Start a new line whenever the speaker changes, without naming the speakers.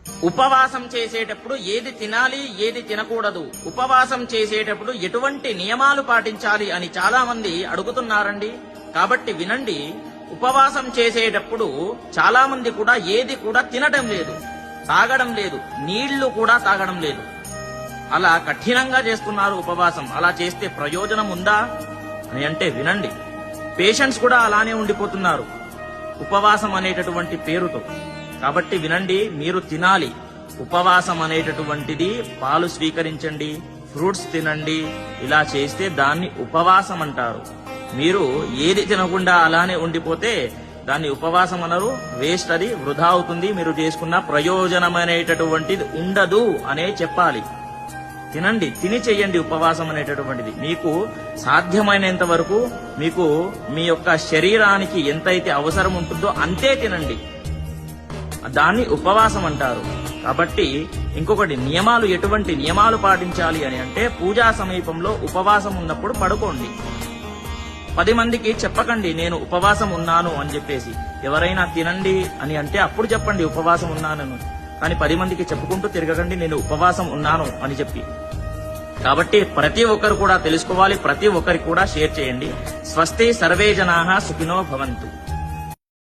ఉపవాసం చేసేటప్పుడు ఏది తినాలి, ఏది తినకూడదు, ఉపవాసం చేసేటప్పుడు ఎటువంటి నియమాలు పాటించాలి అని చాలా మంది అడుగుతున్నారండి. కాబట్టి వినండి, ఉపవాసం చేసేటప్పుడు చాలా మంది కూడా ఏది కూడా తినడం లేదు, తాగడం లేదు, నీళ్లు కూడా తాగడం లేదు. అలా కఠినంగా చేస్తున్నారు ఉపవాసం. అలా చేస్తే ప్రయోజనం ఉందా అని అంటే వినండి, పేషెంట్స్ కూడా అలానే ఉండిపోతున్నారు ఉపవాసం అనేటటువంటి పేరుతో. కాబట్టి వినండి, మీరు తినాలి. ఉపవాసం అనేటటువంటిది పాలు స్వీకరించండి, ఫ్రూట్స్ తినండి. ఇలా చేస్తే దాన్ని ఉపవాసం అంటారు. మీరు ఏది తినకుండా అలానే ఉండిపోతే దాన్ని ఉపవాసం అనరు, వేస్ట్, అది వృధా అవుతుంది. మీరు చేసుకున్న ప్రయోజనం అనేటటువంటిది ఉండదు అనే చెప్పాలి. తినండి, తిని చెయ్యండి ఉపవాసం అనేటటువంటిది. మీకు సాధ్యమైనంత వరకు మీకు మీ యొక్క శరీరానికి ఎంతైతే అవసరం ఉంటుందో అంతే తినండి, దాన్ని ఉపవాసం అంటారు. కాబట్టి ఇంకొకటి, నియమాలు, ఎటువంటి నియమాలు పాటించాలి అని అంటే పూజా సమీపంలో ఉపవాసం ఉన్నప్పుడు పడుకోండి. 10 మందికి చెప్పకండి నేను ఉపవాసం ఉన్నాను అని చెప్పేసి. ఎవరైనా తినండి అని అంటే అప్పుడు చెప్పండి ఉపవాసం ఉన్నానని. కానీ 10 మందికి చెప్పుకుంటూ తిరగకండి నేను ఉపవాసం ఉన్నాను అని చెప్పి. కాబట్టి ప్రతి ఒక్కరు కూడా తెలుసుకోవాలి, ప్రతి ఒక్కరికి కూడా షేర్ చేయండి. స్వస్తి సర్వే జనాః సుఖినో భవంతు.